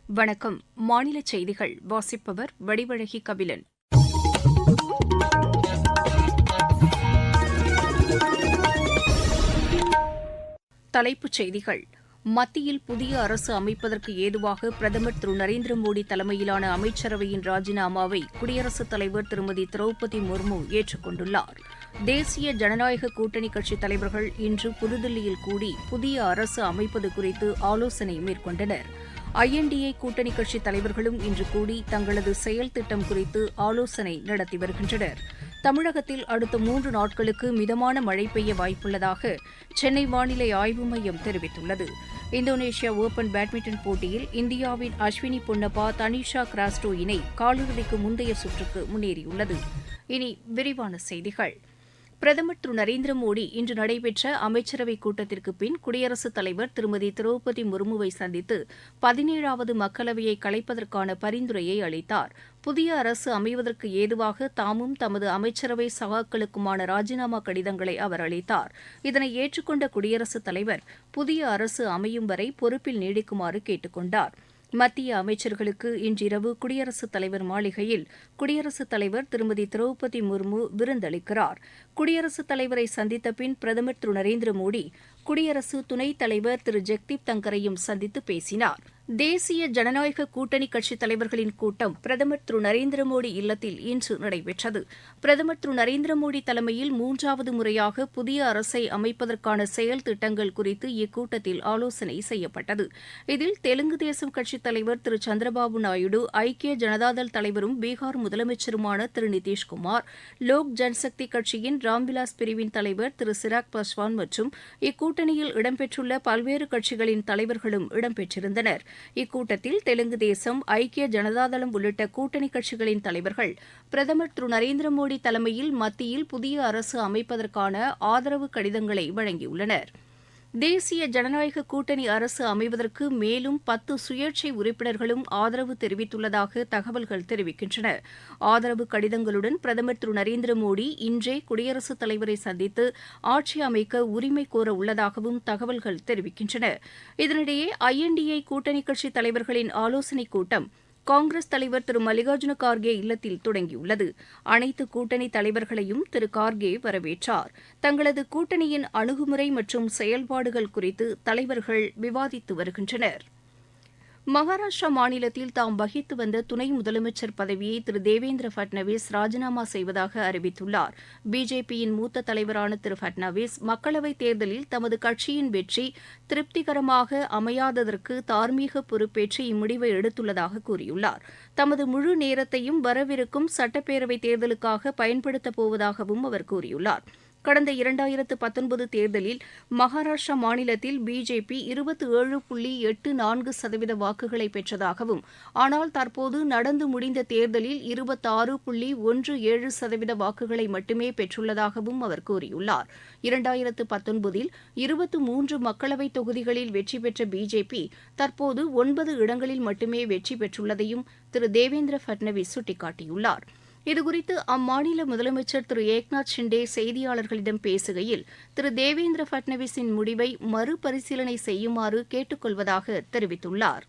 வணக்கம். மாநில செய்திகள் வாசிப்பவர் வடிவழகி கபிலன். தலைப்புச் செய்திகள். மத்தியில் புதிய அரசு அமைப்பதற்கு ஏதுவாக பிரதமர் திரு நரேந்திர மோடி தலைமையிலான அமைச்சரவையின் ராஜினாமாவை குடியரசுத் தலைவர் திருமதி திரௌபதி முர்மு ஏற்றுக் கொண்டுள்ளார். தேசிய ஜனநாயக கூட்டணி கட்சித் தலைவர்கள் இன்று புதுதில்லியில் கூடி புதிய அரசு அமைப்பது குறித்து ஆலோசனை மேற்கொண்டனர். INDA கூட்டணி கட்சித் தலைவர்களும் இன்று கூடி தங்களது செயல் திட்டம் குறித்து ஆலோசனை நடத்தி வருகின்றனர். தமிழகத்தில் அடுத்த 3 நாட்களுக்கு மிதமான மழை பெய்ய வாய்ப்புள்ளதாக சென்னை வானிலை ஆய்வு மையம் தெரிவித்துள்ளது. இந்தோனேஷியா ஓபன் பேட்மிண்டன் போட்டியில் இந்தியாவின் அஸ்வினி பொன்னப்பா, தனிஷா கிராஸ்டோ இணை காலிறுதிக்கு முந்தைய சுற்றுக்கு முன்னேறியுள்ளது. இனி விரிவான செய்திகள். பிரதமர் திரு நரேந்திர மோடி இன்று நடைபெற்ற அமைச்சரவைக் கூட்டத்திற்கு பின் குடியரசுத் தலைவர் திருமதி திரௌபதி முர்முவை சந்தித்து 17வது மக்களவையை கலைப்பதற்கான பரிந்துரையை அளித்தார். புதிய அரசு அமைவதற்கு ஏதுவாக தாமும் தமது அமைச்சரவை சகாக்களுக்குமான ராஜினாமா கடிதங்களை அவர் அளித்தார். இதனை ஏற்றுக்கொண்ட குடியரசுத் தலைவர் புதிய அரசு அமையும் வரை பொறுப்பில் நீடிக்குமாறு கேட்டுக் கொண்டார். மத்திய அமைச்சர்களுக்கு இன்றிரவு குடியரசுத் தலைவர் மாளிகையில் குடியரசுத் தலைவர் திருமதி திரௌபதி முர்மு விருந்தளிக்கிறார். குடியரசுத் தலைவரை சந்தித்த பின் பிரதமர் திரு நரேந்திர மோடி குடியரசு துணைத் தலைவர் திரு ஜெக்தீப் தங்கரையும் சந்தித்து பேசினார். தேசிய ஜனநாயக கூட்டணி கட்சித் தலைவர்களின் கூட்டம் பிரதமர் திரு நரேந்திர மோடி இல்லத்தில் இன்று நடைபெற்றது. பிரதமர் திரு நரேந்திர மோடி தலைமையில் 3வது முறையாக புதிய அரசை அமைப்பதற்கான செயல் திட்டங்கள் குறித்து இக்கூட்டத்தில் ஆலோசனை செய்யப்பட்டது. இதில் தெலுங்கு தேசம் கட்சித் தலைவர் திரு சந்திரபாபு நாயுடு, ஐக்கிய ஜனதாதள் தலைவரும் பீகார் முதலமைச்சருமான திரு நிதிஷ்குமார், லோக் ஜன்சக்தி கட்சியின் ராம்விலாஸ் பிரிவின் தலைவர் திரு சிராக் பாஸ்வான் மற்றும் இக்கூட்டணியில் இடம்பெற்றுள்ள பல்வேறு கட்சிகளின் தலைவர்களும் இடம்பெற்றிருந்தனர். இக்கூட்டத்தில் தெலுங்கு தேசம், ஐக்கிய ஜனதாதளம் உள்ளிட்ட கூட்டணி கட்சிகளின் தலைவர்கள் பிரதமர் திரு நரேந்திர மோடி தலைமையில் மத்தியில் புதிய அரசு அமைப்பதற்கான ஆதரவு கடிதங்களை வழங்கியுள்ளனர். தேசிய ஜனநாயக கூட்டணி அரசு அமைவதற்கு மேலும் 10 சுயேட்சை உறுப்பினர்களும் ஆதரவு தெரிவித்துள்ளதாக தகவல்கள் தெரிவிக்கின்றன. ஆதரவு கடிதங்களுடன் பிரதமர் திரு நரேந்திர மோடி இன்றே குடியரசுத் தலைவரை சந்தித்து ஆட்சி அமைக்க உரிமை கோர உள்ளதாகவும் தகவல்கள் தெரிவிக்கின்றன. இதனிடையே INDA கூட்டணி கட்சித் தலைவர்களின் ஆலோசனைக் கூட்டம் காங்கிரஸ் தலைவர் திரு மல்லிகார்ஜுன கார்கே இல்லத்தில் தொடங்கியுள்ளது. அனைத்து கூட்டணி தலைவர்களையும் திரு கார்கே வரவேற்றார். தங்களது கூட்டணியின் அணுகுமுறை மற்றும் செயல்பாடுகள் குறித்து தலைவர்கள் விவாதித்து வருகின்றனர். மகாராஷ்டிரா மாநிலத்தில் தாம் வகித்து வந்த துணை முதலமைச்சர் பதவியை திரு தேவேந்திர பட்னவிஸ் ராஜினாமா செய்வதாக அறிவித்துள்ளார். பிஜேபியின் மூத்த தலைவரான திரு பட்னவிஸ் மக்களவைத் தேர்தலில் தமது கட்சியின் வெற்றி திருப்திகரமாக அமையாததற்கு தார்மீக பொறுப்பேற்று இம்முடிவை எடுத்துள்ளதாக கூறியுள்ளார். தமது முழு நேரத்தையும் வரவிருக்கும் சட்டப்பேரவைத் தேர்தலுக்காக பயன்படுத்தப் போவதாகவும் அவர் கூறியுள்ளார். கடந்த 2019 தேர்தலில் மகாராஷ்டிரா மாநிலத்தில் பிஜேபி 27.84% வாக்குகளை பெற்றதாகவும், ஆனால் தற்போது நடந்து முடிந்த தேர்தலில் 26.17% வாக்குகளை மட்டுமே பெற்றுள்ளதாகவும் அவர் கூறியுள்ளார். 2019இல் 23 மக்களவைத் தொகுதிகளில் வெற்றி பெற்ற பிஜேபி தற்போது 9 இடங்களில் மட்டுமே வெற்றி பெற்றுள்ளதையும் திரு தேவேந்திர பட்னவிஸ் சுட்டிக்காட்டியுள்ளார். இதுகுறித்து அம்மாநில முதலமைச்சர் திரு ஏக்நாத் ஷிண்டே செய்தியாளர்களிடம் பேசுகையில் திரு தேவேந்திர பட்னவிஸின் முடிவை மறுபரிசீலனை செய்யுமாறு கேட்டுக் கொள்வதாக தெரிவித்துள்ளார்.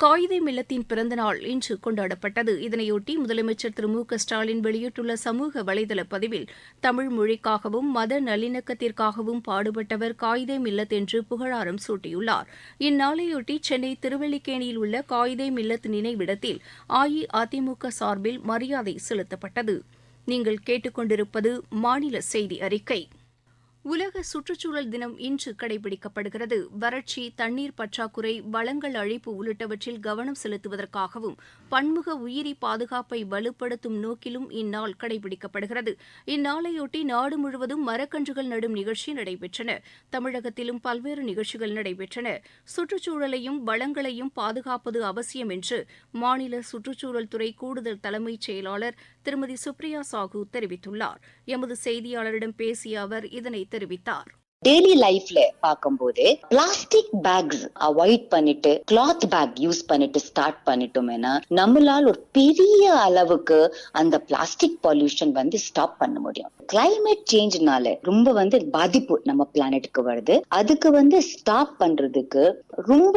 காயிதே மில்லத்தின் பிறந்தநாள் இன்று கொண்டாடப்பட்டது. இதனையொட்டி முதலமைச்சர் திரு மு.க.ஸ்டாலின் வெளியிட்டுள்ள சமூக வலைதள பதிவில் தமிழ் மொழிக்காகவும் மத நல்லிணக்கத்திற்காகவும் பாடுபட்டவர் காயிதே மில்லத் என்று புகழாரம் சூட்டியுள்ளார். இந்நாளையொட்டி சென்னை திருவல்லிக்கேணியில் உள்ள காயிதே மில்லத் நினைவிடத்தில் அஇஅதிமுக சார்பில் மரியாதை செலுத்தப்பட்டது. நீங்கள் கேட்டுக்கொண்டிருப்பது மாநில செய்தி அறிக்கை. உலக சுற்றுச்சூழல் தினம் இன்று கடைபிடிக்கப்படுகிறது. வறட்சி, தண்ணீர் பற்றாக்குறை, வளங்கள் அழிப்பு உள்ளிட்டவற்றில் கவனம் செலுத்துவதற்காகவும் பன்முக உயிரி பாதுகாப்பை வலுப்படுத்தும் நோக்கிலும் இந்நாள் கடைபிடிக்கப்படுகிறது. இந்நாளையொட்டி நாடு முழுவதும் மரக்கன்றுகள் நடும் நிகழ்ச்சி நடைபெற்றன. தமிழகத்திலும் பல்வேறு நிகழ்ச்சிகள் நடைபெற்றன. சுற்றுச்சூழலையும் வளங்களையும் பாதுகாப்பது அவசியம் என்று மாநில சுற்றுச்சூழல் துறை கூடுதல் தலைமைச் செயலாளர் திருமதி சுப்ரியா சாஹூ தெரிவித்துள்ளார். எமது செய்தியாளரிடம் பேசிய அவர் இதனை தெரிவித்தார். டெய்லி லைஃப்ல பார்க்கும்போது பிளாஸ்டிக் பேக்ஸ் அவாய்ட் பண்ணிட்டு கிளாத் பேக் யூஸ் பண்ணிட்டு ஸ்டார்ட் பண்ணிட்டோம்னா நம்மளால் ஒரு பெரிய அளவுக்கு அந்த பிளாஸ்டிக் பொல்யூஷன் ஸ்டாப் பண்ண முடியும். கிளைமேட் சேஞ்ச்னால ரொம்ப பாதிப்பு நம்ம பிளானெட்டுக்கு வருது. அதுக்கு ஸ்டாப் பண்றதுக்கு ரொம்ப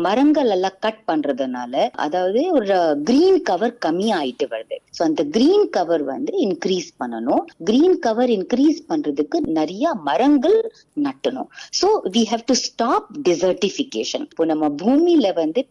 மரங்கள் எல்லாம் கட் பண்றதுனால, அதாவது ஒரு கிரீன் கவர் கம்மி ஆயிட்டு வருது. சோ அந்த கிரீன் கவர் இன்க்ரீஸ் பண்ணணும். கிரீன் கவர் இன்க்ரீஸ் பண்றதுக்கு நிறைய மரங்கள் நட்டணும். So we have to stop desertification. இப்போ நம்ம பூமியில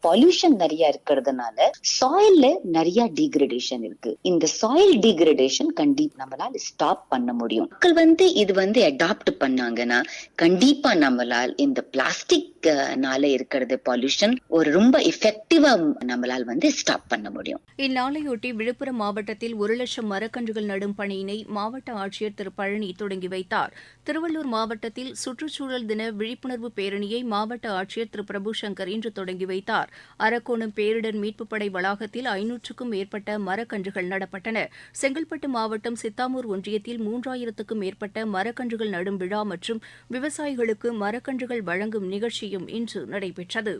பொல்யூஷன் நிறைய இருக்கிறதுனால சாயில்ல நிறைய டீகிரடேஷன் இருக்கு. இந்த சாயில் டீகிரடேஷன் கண்டிப்பா நம்மளால ஸ்டாப் பண்ண முடியும். மக்கள் இது அடாப்ட் பண்ணாங்கன்னா கண்டிப்பா நம்மளால் இந்த பிளாஸ்டிக் நால இருக்கிறது பொல்யூஷன் ஒரு ரொம்ப எஃபெக்டிவா நம்மளால் ஸ்டாப் பண்ண முடியும். இந்நாளையொட்டி விழுப்புரம் மாவட்டத்தில் 1,00,000 மரக்கன்றுகள் நடும் பணியினை மாவட்ட ஆட்சியர் திரு பழனி தொடங்கி வைத்தார். திருவள்ளூர் மாவட்டத்தில் சுற்றுச்சூழல் தின விழிப்புணர்வு பேரணியை மாவட்ட ஆட்சியர் திரு பிரபு சங்கர் இன்று தொடங்கி வைத்தார். அரக்கோணம் பேரிடர் மீட்புப் படை வளாகத்தில் 500க்கும் மேற்பட்ட மரக்கன்றுகள் நடப்பட்டன. செங்கல்பட்டு மாவட்டம் சித்தாமூர் ஒன்றியத்தில் 3,000க்கும் மேற்பட்ட மரக்கன்றுகள் நடும் விழா மற்றும் விவசாயிகளுக்கு மரக்கன்றுகள் வழங்கும் நிகழ்ச்சியும் இன்று நடைபெற்றது.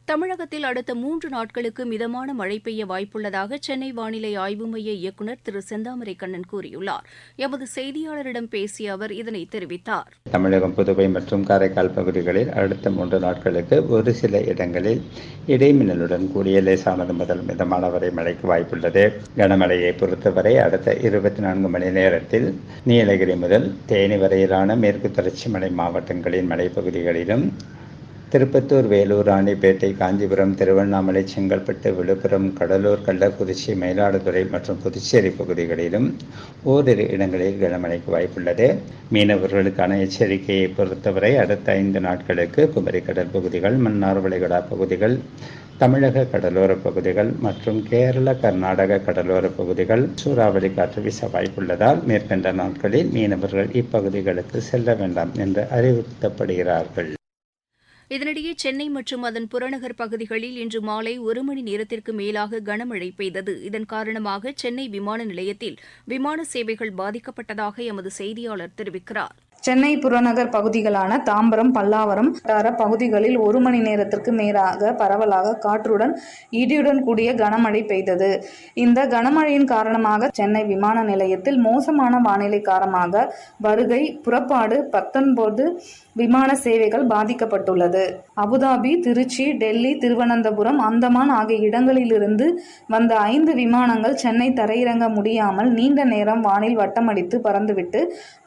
தமிழகத்தில் அடுத்த 3 நாட்களுக்கு மிதமான மழை பெய்ய வாய்ப்புள்ளதாக சென்னை வானிலை ஆய்வு மைய இயக்குநர் திரு செந்தாமரை கண்ணன் கூறியுள்ளார். எமது செய்தியாளரிடம் பேசிய அவர் இதனை தெரிவித்தார். தமிழகம், புதுவை மற்றும் காரைக்கால் பகுதிகளில் அடுத்த 3 நாட்களுக்கு ஒரு சில இடங்களில் இடைமின்னலுடன் கூடிய லேசானது முதல் மிதமான வரை மழைக்கு வாய்ப்புள்ளது. கனமழையை பொறுத்தவரை அடுத்த 24 மணி நேரத்தில் நீலகிரி முதல் தேனி வரையிலான மேற்கு தொடர்ச்சி மலை மாவட்டங்களின் மலைப்பகுதிகளிலும், திருப்பத்தூர், வேலூர், ராணிப்பேட்டை, காஞ்சிபுரம், திருவண்ணாமலை, செங்கல்பட்டு, விழுப்புரம், கடலூர், கள்ளக்குறிச்சி, மயிலாடுதுறை மற்றும் புதுச்சேரி பகுதிகளிலும் ஓரிரு இடங்களில் கனமழைக்கு வாய்ப்புள்ளது. மீனவர்களுக்கான எச்சரிக்கையை பொறுத்தவரை அடுத்த 5 நாட்களுக்கு குமரி கடல் பகுதிகள், மன்னார் வளைகுடா பகுதிகள், தமிழக கடலோர பகுதிகள் மற்றும் கேரள, கர்நாடக கடலோர பகுதிகள் சூறாவளி காற்று வீச வாய்ப்புள்ளதால் மேற்கண்ட நாட்களில் மீனவர்கள் இப்பகுதிகளுக்கு செல்ல வேண்டாம் என்று அறிவுறுத்தப்படுகிறார்கள். இதனிடையே சென்னை மற்றும் அதன் புறநகர் பகுதிகளில் இன்று மாலை 1 மணி நேரத்திற்கு மேலாக கனமழை பெய்தது. இதன் காரணமாக சென்னை விமான நிலையத்தில் விமான சேவைகள் பாதிக்கப்பட்டதாக எமது செய்தியாளர் தெரிவிக்கிறார். சென்னை புறநகர் பகுதிகளான தாம்பரம், பல்லாவரம் வட்டார பகுதிகளில் 1 மணி நேரத்திற்கு மேலாக பரவலாக காற்றுடன் இடியுடன் கூடிய கனமழை பெய்தது. இந்த கனமழையின் காரணமாக சென்னை விமான நிலையத்தில் மோசமான வானிலை காரணமாக வருகை, புறப்பாடு 19 விமான சேவைகள் பாதிக்கப்பட்டுள்ளது. அபுதாபி, திருச்சி, டெல்லி, திருவனந்தபுரம், அந்தமான் ஆகிய இடங்களிலிருந்து வந்த 5 விமானங்கள் சென்னை தரையிறங்க முடியாமல் நீண்ட நேரம் வானில் வட்டமடித்து பறந்துவிட்டு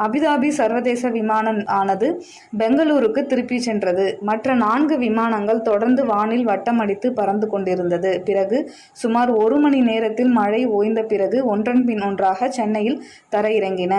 அபுதாபி சர்வதேச விமானம் ஆனது பெங்களூருக்கு திருப்பி சென்றது. மற்ற 4 விமானங்கள் தொடர்ந்து வானில் வட்டமடித்து பறந்து கொண்டிருந்தது. பிறகு சுமார் 1 மணி நேரத்தில் மழை ஓய்ந்த பிறகு ஒன்றன் பின் ஒன்றாக சென்னையில் தரையிறங்கின.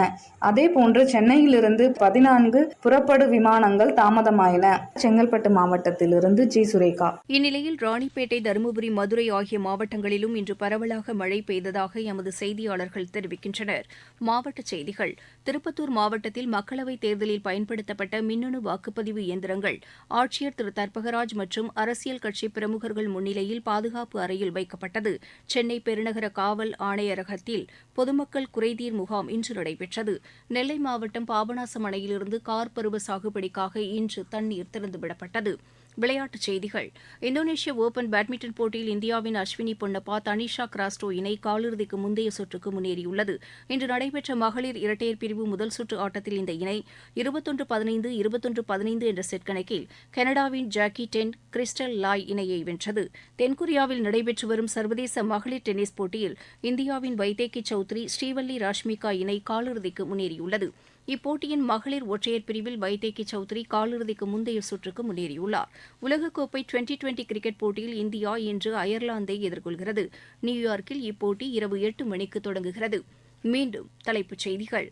அதேபோன்று சென்னையிலிருந்து 14 புறப்படு விமானங்கள் தாமதமாயின. செங்கல்பட்டு மாவட்டத்திலிருந்து ஜி. சுரேகா. இந்நிலையில் ராணிப்பேட்டை, தருமபுரி, மதுரை ஆகிய மாவட்டங்களிலும் இன்று பரவலாக மழை பெய்ததாக எமது செய்தியாளர்கள் தெரிவிக்கின்றனர். மாவட்டச் செய்திகள். திருப்பத்தூர் மாவட்டத்தில் மக்களவைத் தேர்தலில் பயன்படுத்தப்பட்ட மின்னணு வாக்குப்பதிவு இயந்திரங்கள் ஆட்சியர் திரு தர்பகராஜ் மற்றும் அரசியல் கட்சி பிரமுகர்கள் முன்னிலையில் பாதுகாப்பு அறையில் வைக்கப்பட்டது. சென்னை பெருநகர காவல் ஆணையரகத்தில் பொதுமக்கள் குறைதீர் முகாம் இன்று நடைபெற்றது. நெல்லை மாவட்டம் பாபநாசம் அணையிலிருந்து கார் பருவ சாகுபடிக்காக இன்று தண்ணீர் திறந்துவிடப்பட்டது. விளையாட்டுச் செய்திகள். இந்தோனேஷிய ஓபன் பேட்மிண்டன் போட்டியில் இந்தியாவின் அஸ்வினி பொன்னப்பா, தனிஷா கிராஸ்டோ இணை காலிறுதிக்கு முந்தைய சுற்றுக்கு முன்னேறியுள்ளது. இன்று நடைபெற்ற மகளிர் இரட்டையர் பிரிவு முதல் சுற்று ஆட்டத்தில் இந்த இணை 21-15, 21-15 என்ற செட் கணக்கில் கனடாவின் ஜாக்கி டென், கிறிஸ்டல் லாய் இணையை வென்றது. தென்கொரியாவில் நடைபெற்று வரும் சர்வதேச மகளிர் டென்னிஸ் போட்டியில் இந்தியாவின் வைதேகி சௌத்ரி, ஸ்ரீவல்லி ராஷ்மிகா இணை காலிறுதிக்கு முன்னேறியுள்ளது. இப்போட்டியின் மகளிர் ஒற்றையர் பிரிவில் வைதேகி சௌத்ரி காலிறுதிக்கு முந்தைய சுற்றுக்கு முன்னேறியுள்ளார். உலகக்கோப்பை டுவெண்டி கிரிக்கெட் போட்டியில் இந்தியா இன்று அயர்லாந்தை எதிர்கொள்கிறது. நியூயார்க்கில் இப்போட்டி இரவு 8 மணிக்கு தொடங்குகிறது. மீண்டும் தலைப்புச் செய்திகள்.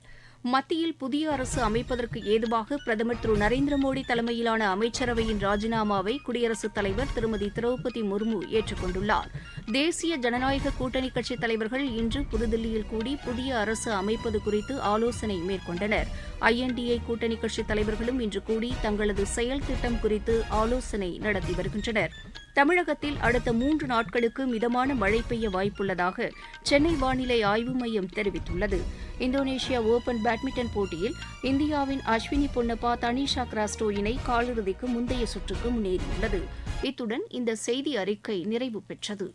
மத்தியில் புதிய அரசு அமைப்பதற்கு ஏதுவாக பிரதமர் திரு நரேந்திர மோடி தலைமையிலான அமைச்சரவையின் ராஜினாமாவை குடியரசுத் தலைவர் திருமதி திரௌபதி முர்மு ஏற்றுக்கொண்டுள்ளார். தேசிய ஜனநாயக கூட்டணி கட்சித் தலைவர்கள் இன்று புதுதில்லியில் கூடி புதிய அரசு அமைப்பது குறித்து ஆலோசனை மேற்கொண்டனர். INDA கூட்டணி கட்சித் தலைவர்களும் இன்று கூடி தங்களது செயல் திட்டம் குறித்து ஆலோசனை நடத்தி வருகின்றனர். தமிழகத்தில் அடுத்த 3 நாட்களுக்கு மிதமான மழை பெய்ய வாய்ப்புள்ளதாக சென்னை வானிலை ஆய்வு மையம் தெரிவித்துள்ளது. இந்தோனேஷியா ஓபன் பேட்மிண்டன் போட்டியில் இந்தியாவின் அஸ்வினி பொன்னப்பா தனிஷா கிராஸ்டோ இணை காலிறுதிக்கு முந்தைய சுற்றுக்கு முன்னேறியுள்ளது. இத்துடன் இந்த செய்தி அறிக்கை நிறைவு பெற்றது.